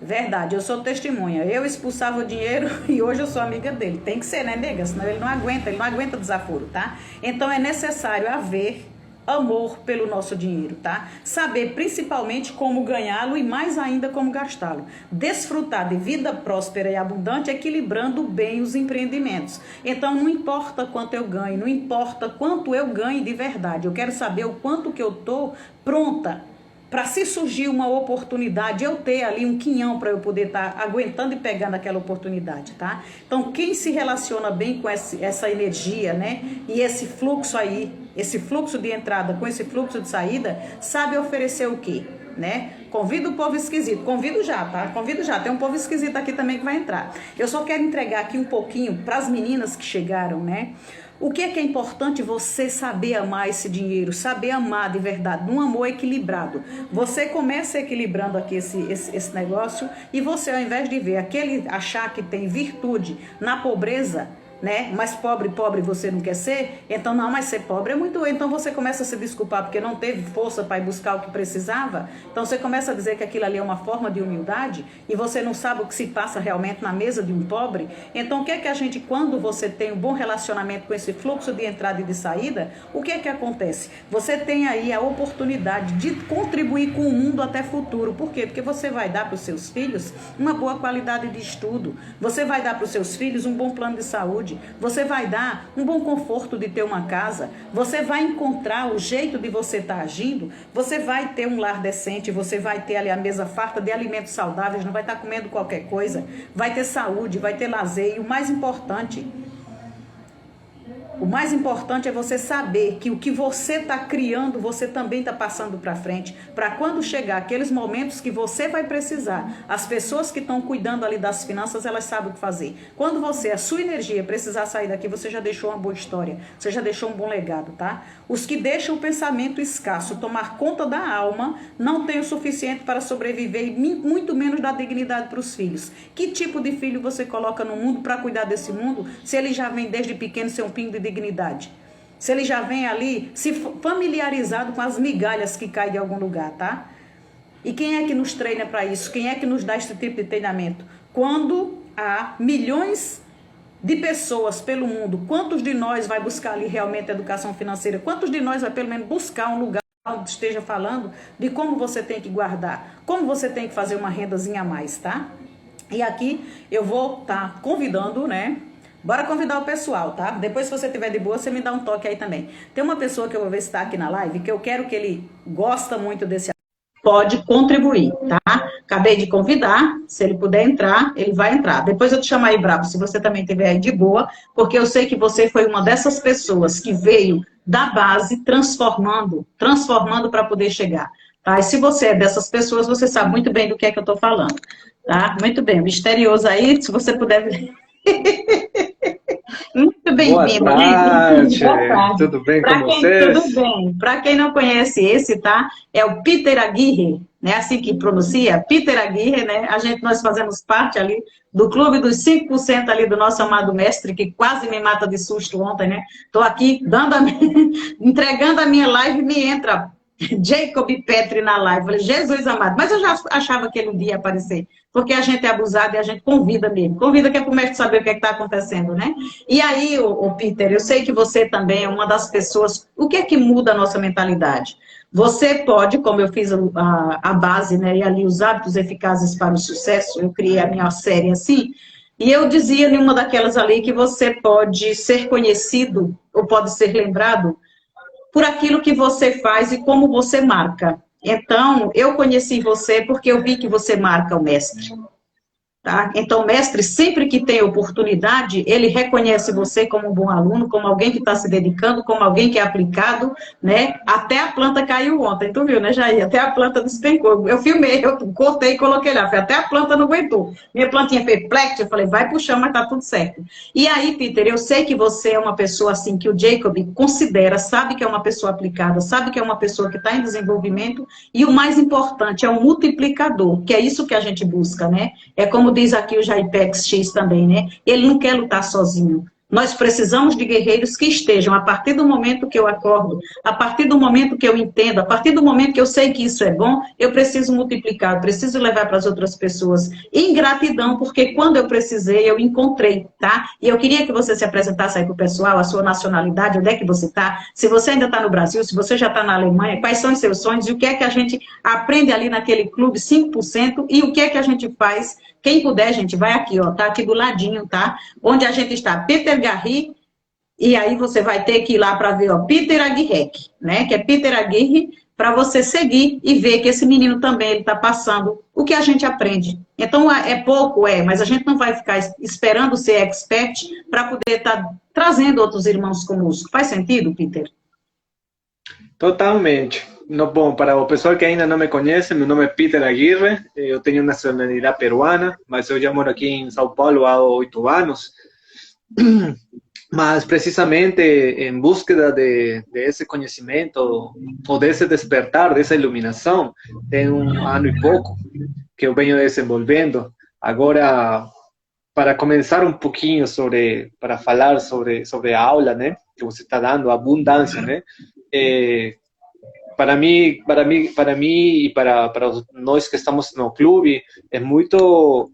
Verdade, eu sou testemunha. Eu expulsava o dinheiro e hoje eu sou amiga dele. Tem que ser, né, nega? Senão ele não aguenta desaforo, tá? Então é necessário haver amor pelo nosso dinheiro, tá? Saber principalmente como ganhá-lo e mais ainda como gastá-lo. Desfrutar de vida próspera e abundante, equilibrando bem os empreendimentos. Então não importa quanto eu ganho, não importa quanto eu ganho de verdade. Eu quero saber o quanto que eu tô pronta para, se surgir uma oportunidade, eu ter ali um quinhão para eu poder estar aguentando e pegando aquela oportunidade, tá? Então, quem se relaciona bem com essa energia, né? E esse fluxo aí, esse fluxo de entrada com esse fluxo de saída, sabe oferecer o quê? Né? Convido o povo esquisito, convido já, tá? Convido já, tem um povo esquisito aqui também que vai entrar. Eu só quero entregar aqui um pouquinho para as meninas que chegaram, né? O que é importante você saber amar esse dinheiro, saber amar de verdade, um amor equilibrado. Você começa equilibrando aqui esse negócio e você, ao invés de ver achar que tem virtude na pobreza, né? Mas pobre você não quer ser, então não, mas ser pobre é muito, então você começa a se desculpar porque não teve força para ir buscar o que precisava, então você começa a dizer que aquilo ali é uma forma de humildade e você não sabe o que se passa realmente na mesa de um pobre. Então o que é que a gente, quando você tem um bom relacionamento com esse fluxo de entrada e de saída, o que é que acontece? Você tem aí a oportunidade de contribuir com o mundo até futuro. Por quê? Porque você vai dar para os seus filhos uma boa qualidade de estudo, você vai dar para os seus filhos um bom plano de saúde, você vai dar um bom conforto de ter uma casa, você vai encontrar o jeito de você estar agindo, você vai ter um lar decente, você vai ter ali a mesa farta de alimentos saudáveis, não vai estar comendo qualquer coisa, vai ter saúde, vai ter lazer e o mais importante é você saber que o que você está criando, você também está passando para frente, para quando chegar aqueles momentos que você vai precisar, as pessoas que estão cuidando ali das finanças, elas sabem o que fazer. Quando você, a sua energia precisar sair daqui, você já deixou uma boa história, você já deixou um bom legado, tá? Os que deixam o pensamento escasso tomar conta da alma, não têm o suficiente para sobreviver e muito menos dar dignidade para os filhos. Que tipo de filho você coloca no mundo para cuidar desse mundo, se ele já vem desde pequeno ser um pingo de dignidade? Se ele já vem ali se familiarizado com as migalhas que caem de algum lugar, tá? E quem é que nos treina para isso? Quem é que nos dá esse tipo de treinamento? Quando há milhões de pessoas pelo mundo, quantos de nós vai buscar ali realmente educação financeira? Quantos de nós vai pelo menos buscar um lugar onde esteja falando de como você tem que guardar, como você tem que fazer uma rendazinha a mais, tá? E aqui eu vou estar convidando, né? Bora convidar o pessoal, tá? Depois, se você tiver de boa, você me dá um toque aí também. Tem uma pessoa que eu vou ver se está aqui na live, que eu quero que ele gosta muito desse, pode contribuir, tá? Acabei de convidar, se ele puder entrar, ele vai entrar. Depois eu te chamo aí, Brabo, se você também estiver aí de boa, porque eu sei que você foi uma dessas pessoas que veio da base transformando para poder chegar, tá? E se você é dessas pessoas, você sabe muito bem do que é que eu tô falando, tá? Muito bem, misterioso aí, se você puder... Muito Boa bem-vindo, gente. tarde, Boa tarde. tudo bem com Tudo vocês? bem. Para quem não conhece esse, tá? É o Peter Aguirre, né? Assim que pronuncia, Peter Aguirre, né? Nós fazemos parte ali do clube dos 5% ali do nosso amado mestre, que quase me mata de susto ontem, né? Estou aqui entregando a minha live e me entra Jacob Petri na live. Falei, Jesus amado. Mas eu já achava que ele um dia ia aparecer. Porque a gente é abusado e a gente convida mesmo. Convida que é para o mestre saber o que está acontecendo, né? E aí, Peter, eu sei que você também é uma das pessoas... O que é que muda a nossa mentalidade? Você pode, como eu fiz a base, né? E ali os hábitos eficazes para o sucesso, eu criei a minha série assim... E eu dizia em uma daquelas ali que você pode ser conhecido ou pode ser lembrado por aquilo que você faz e como você marca. Então, eu conheci você porque eu vi que você marca o mestre. Tá? Então, o mestre, sempre que tem oportunidade, ele reconhece você como um bom aluno, como alguém que está se dedicando, como alguém que é aplicado, né? Até a planta caiu ontem, tu viu, né, Jair? Até a planta despencou. Eu filmei, eu cortei e coloquei lá, até a planta não aguentou. Minha plantinha perplexa, eu falei, vai pro chão, mas tá tudo certo. E aí, Peter, eu sei que você é uma pessoa assim, que o Jacob considera, sabe que é uma pessoa aplicada, sabe que é uma pessoa que está em desenvolvimento, e o mais importante, é um multiplicador, que é isso que a gente busca, né? É como diz aqui o Jaipex X também, né? Ele não quer lutar sozinho. Nós precisamos de guerreiros que estejam, a partir do momento que eu acordo, a partir do momento que eu entendo, a partir do momento que eu sei que isso é bom, eu preciso multiplicar, eu preciso levar para as outras pessoas. Em gratidão, porque quando eu precisei, eu encontrei, tá? E eu queria que você se apresentasse aí para o pessoal, a sua nacionalidade, onde é que você está, se você ainda está no Brasil, se você já está na Alemanha, quais são os seus sonhos e o que é que a gente aprende ali naquele clube 5% e o que é que a gente faz. Quem puder, gente, vai aqui, ó, tá aqui do ladinho, tá? Onde a gente está, Peter Garri, e aí você vai ter que ir lá para ver, ó, Peter Aguirre, né? Que é Peter Aguirre, para você seguir e ver que esse menino também, ele está passando o que a gente aprende. Então, é pouco, mas a gente não vai ficar esperando ser expert para poder estar trazendo outros irmãos conosco. Faz sentido, Peter? Totalmente. No, bom, para o pessoal que ainda não me conhece, meu nome é Peter Aguirre, eu tenho nacionalidade peruana, mas eu já moro aqui em São Paulo há 8 anos. Mas precisamente em búsqueda de esse conhecimento, ou desse despertar, dessa iluminação, tem 1 ano e pouco que eu venho desenvolvendo. Agora, para começar um pouquinho para falar sobre a aula, né, que você está dando, a abundância, né, para mim e para nós que estamos no clube, é muito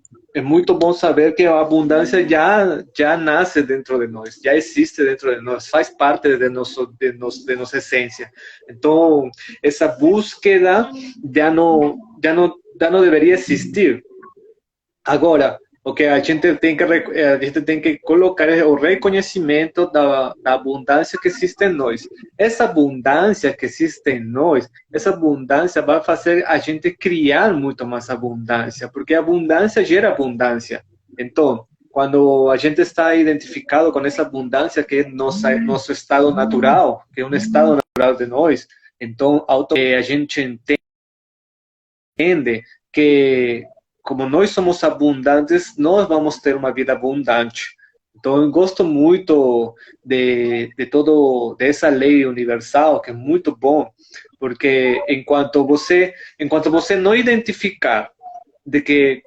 bom saber que a abundância já nasce dentro de nós, já existe dentro de nós, faz parte de nossa essência. Então, essa búsqueda já não deveria existir. Agora, o que a gente tem que colocar é o reconhecimento da abundância que existe em nós. Essa abundância que existe em nós, essa abundância vai fazer a gente criar muito mais abundância, porque a abundância gera abundância. Então, quando a gente está identificado com essa abundância que é nosso estado natural, que é um estado natural de nós, então a gente entende que, como nós somos abundantes, nós vamos ter uma vida abundante. Então, eu gosto muito dessa lei universal, que é muito bom, porque enquanto você não identificar de que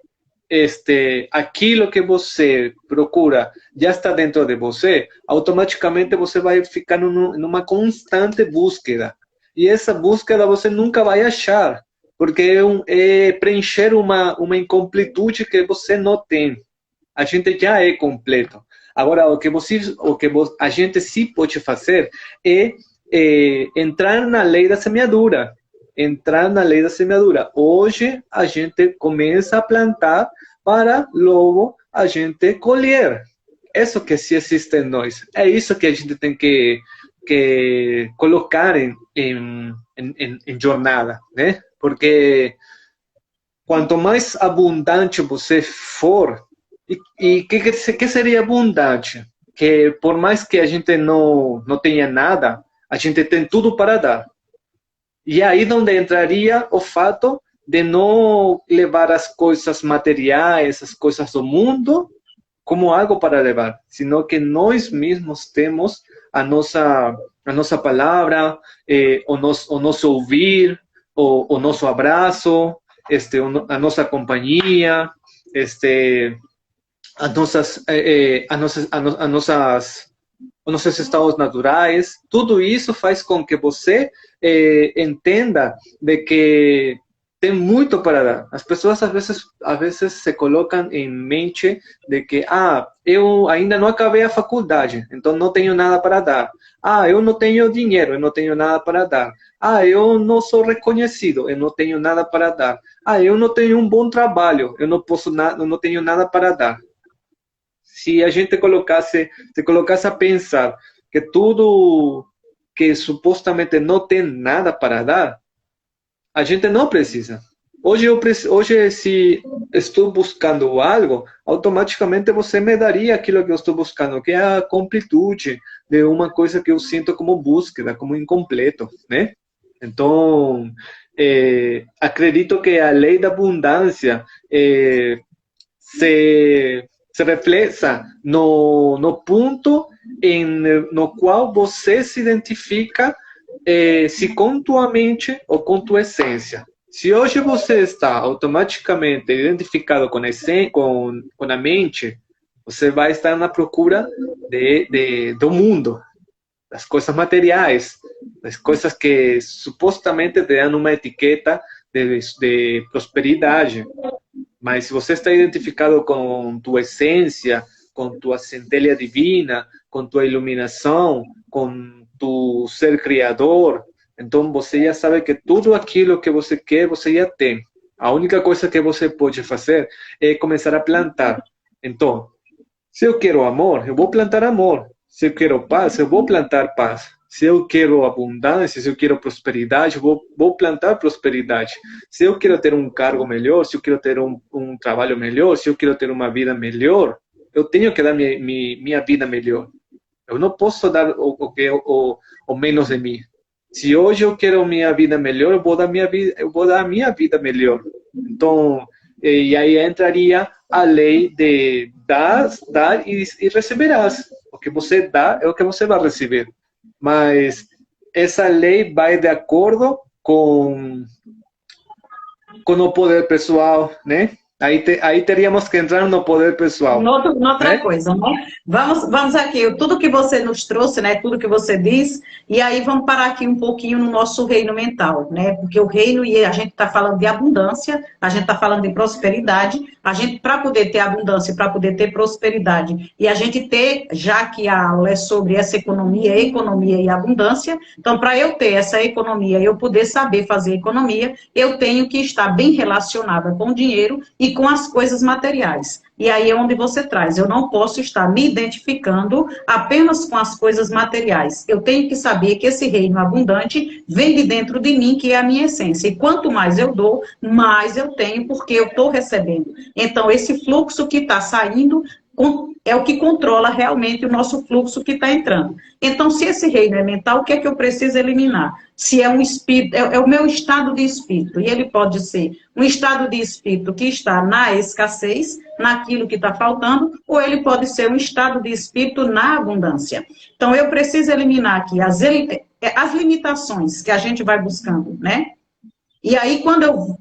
aquilo que você procura já está dentro de você, automaticamente você vai ficar numa constante búsqueda. E essa búsqueda você nunca vai achar, porque é preencher uma incompletude que você não tem. A gente já é completo. Agora, a gente sim pode fazer é entrar na lei da semeadura. Entrar na lei da semeadura. Hoje, a gente começa a plantar para logo a gente colher. Isso que sim existe em nós. É isso que a gente tem que colocar em jornada, né? Porque quanto mais abundante você for, e que seria abundante? Que por mais que a gente não tenha nada, a gente tem tudo para dar. E aí onde entraria o fato de não levar as coisas materiais, as coisas do mundo, como algo para levar, sino que nós mesmos temos a nossa palavra, o nosso ouvir, o nosso abraço, a nossa companhia, os nossos estados naturais. Tudo isso faz com que você entenda de que tem muito para dar. As pessoas às vezes se colocam em mente de que eu ainda não acabei a faculdade, então não tenho nada para dar. Eu não tenho dinheiro, eu não tenho nada para dar. Eu não sou reconhecido, eu não tenho nada para dar. Eu não tenho um bom trabalho, eu não tenho nada para dar. Se a gente se colocasse a pensar que tudo que supostamente não tem nada para dar, a gente não precisa. Hoje, se estou buscando algo, automaticamente você me daria aquilo que eu estou buscando, que é a completude de uma coisa que eu sinto como búsqueda, como incompleto, né? Então, acredito que a lei da abundância se reflexa no ponto no qual você se identifica se com tua mente ou com tua essência. Se hoje você está automaticamente identificado com a mente, você vai estar na procura do mundo, das coisas materiais, das coisas que supostamente te dão uma etiqueta de prosperidade. Mas se você está identificado com tua essência, com tua centelha divina, com tua iluminação, com tu ser criador, então você já sabe que tudo aquilo que você quer, você já tem. A única coisa que você pode fazer é começar a plantar. Então, se eu quero amor, eu vou plantar amor. Se eu quero paz, eu vou plantar paz. Se eu quero abundância, se eu quero prosperidade, eu vou plantar prosperidade. Se eu quero ter um cargo melhor, se eu quero ter um trabalho melhor, se eu quero ter uma vida melhor, eu tenho que dar minha vida melhor. Eu não posso dar o menos de mim. Se hoje eu quero minha vida melhor, eu vou dar a minha vida melhor. Então, e aí entraria a lei de dar e receberás. O que você dá é o que você vai receber. Mas essa lei vai de acordo com o poder pessoal, né? Aí teríamos que entrar no poder pessoal. Noutra né? coisa, né? Vamos aqui, tudo que você nos trouxe, né? Tudo que você diz, e aí vamos parar aqui um pouquinho no nosso reino mental, né? Porque o reino, e a gente está falando de abundância, a gente está falando de prosperidade, a gente, para poder ter abundância, para poder ter prosperidade, e a gente ter, já que a aula é sobre essa economia e abundância, então para eu ter essa economia, eu poder saber fazer economia, eu tenho que estar bem relacionada com o dinheiro e com as coisas materiais. E aí é onde você traz. Eu não posso estar me identificando apenas com as coisas materiais. Eu tenho que saber que esse reino abundante vem de dentro de mim, que é a minha essência. E quanto mais eu dou, mais eu tenho, porque eu estou recebendo. Então, esse fluxo que está saindo é o que controla realmente o nosso fluxo que está entrando. Então, se esse reino é mental, o que é que eu preciso eliminar? Se é um espírito, é o meu estado de espírito, e ele pode ser um estado de espírito que está na escassez, naquilo que está faltando, ou ele pode ser um estado de espírito na abundância. Então, eu preciso eliminar aqui as limitações que a gente vai buscando, né? E aí,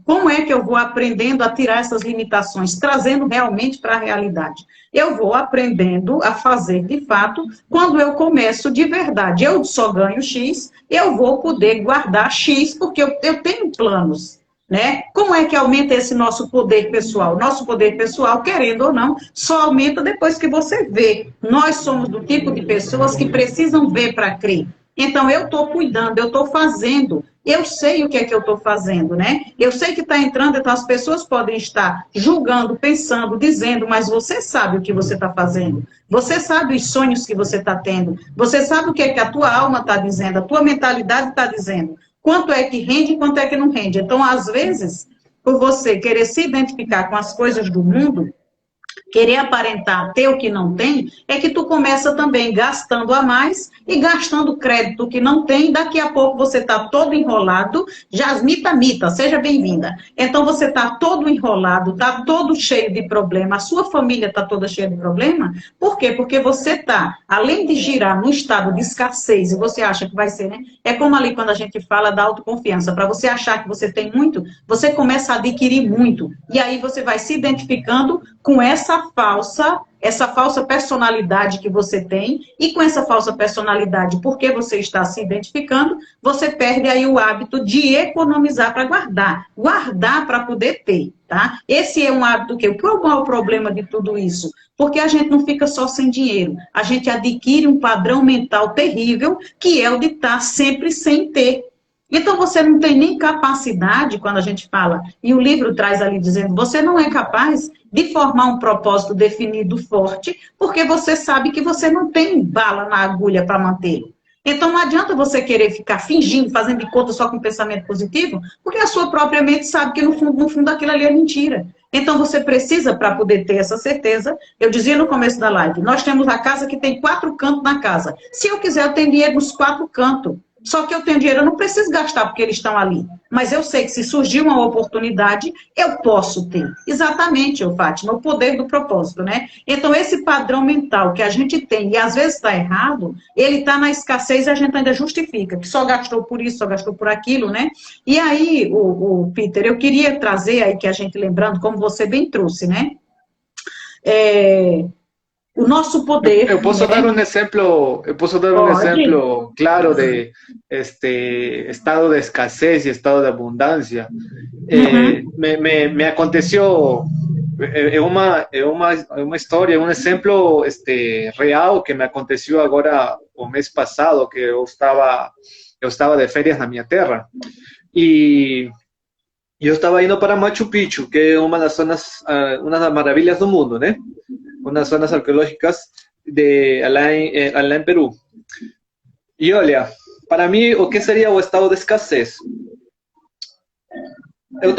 como é que eu vou aprendendo a tirar essas limitações, trazendo realmente para a realidade? Eu vou aprendendo a fazer de fato, quando eu começo de verdade. Eu só ganho X, eu vou poder guardar X, porque eu tenho planos. né? Como é que aumenta esse nosso poder pessoal? Nosso poder pessoal, querendo ou não, só aumenta depois que você vê. Nós somos do tipo de pessoas que precisam ver para crer. Então, eu estou cuidando, eu estou fazendo, eu sei o que é que eu estou fazendo, né? Eu sei que está entrando, então as pessoas podem estar julgando, pensando, dizendo, mas você sabe o que você está fazendo. Você sabe os sonhos que você está tendo. Você sabe o que é que a tua alma está dizendo, a tua mentalidade está dizendo. Quanto é que rende e quanto é que não rende. Então, às vezes, por você querer se identificar com as coisas do mundo, querer aparentar ter o que não tem, é que tu começa também gastando a mais e gastando crédito que não tem, daqui a pouco você está todo enrolado. Jasmita Mita, seja bem-vinda. Então você está todo enrolado, está todo cheio de problema, a sua família está toda cheia de problema. Por quê? Porque você está, além de girar num estado de escassez, e você acha que vai ser, né? É como ali quando a gente fala da autoconfiança, para você achar que você tem muito, você começa a adquirir muito, e aí você vai se identificando com essa falsa personalidade que você tem, e com essa falsa personalidade, porque você está se identificando, você perde aí o hábito de economizar para guardar para poder ter, tá? Esse é um hábito que, qual é o problema de tudo isso? Porque a gente não fica só sem dinheiro, a gente adquire um padrão mental terrível, que é o de estar sempre sem ter. Então você não tem nem capacidade, quando a gente fala, e o livro traz ali dizendo, você não é capaz de formar um propósito definido forte, porque você sabe que você não tem bala na agulha para mantê-lo. Então não adianta você querer ficar fingindo, fazendo de conta só com pensamento positivo, porque a sua própria mente sabe que no fundo aquilo ali é mentira. Então você precisa, para poder ter essa certeza, eu dizia no começo da live, nós temos a casa que tem 4 cantos na casa. Se eu quiser, eu tenho dinheiro nos 4 cantos. Só que eu tenho dinheiro, eu não preciso gastar porque eles estão ali. Mas eu sei que se surgir uma oportunidade, eu posso ter. Exatamente, Fátima, o poder do propósito, né? Então, esse padrão mental que a gente tem, e às vezes está errado, ele está na escassez e a gente ainda justifica, que só gastou por isso, só gastou por aquilo, né? E aí, o Peter, eu queria trazer aí, que a gente lembrando, como você bem trouxe, né? É, o nosso poder, Eu posso dar né? un ejemplo, eu posso dar un Pode. ejemplo claro de este estado de escasez y estado de abundancia. Uhum. Me aconteció uma história, um exemplo real que me aconteceu agora o mês passado, que eu estava de férias na minha terra e eu estava indo para Machu Picchu, que é uma das zonas, uma das maravilhas do mundo, né? Unas zonas arqueológicas lá em Peru. E olha, para mim, o que seria o estado de escassez? Eu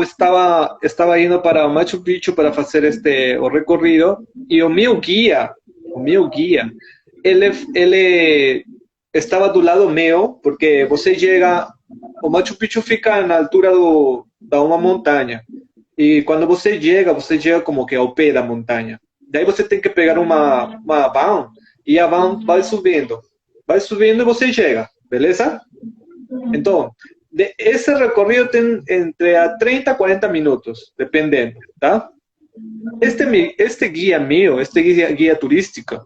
estava indo para Machu Picchu para fazer o recorrido e o meu guia, ele estava do lado meu, porque você chega, o Machu Picchu fica na altura da uma montanha. E quando você chega como que ao pé da montanha. Daí você tem que pegar uma van e a van vai subindo. Vai subindo e você chega, beleza? Então, esse recorrido tem entre a 30 a 40 minutos, dependendo, tá? Este guia meu, este guia turístico,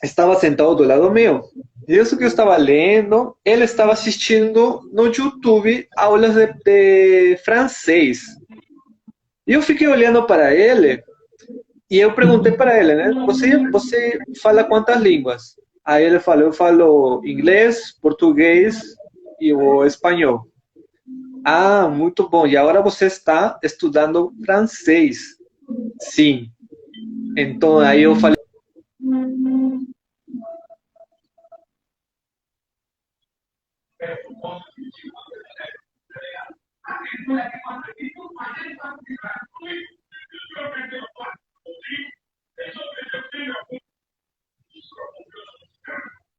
estava sentado do lado meu. E isso que eu estava lendo, ele estava assistindo no YouTube aulas de francês. E eu fiquei olhando para ele e eu perguntei para ele, né? Você fala quantas línguas? Aí ele falou, eu falo inglês, português e o espanhol. Ah, muito bom. E agora você está estudando francês? Sim. Então aí eu falei,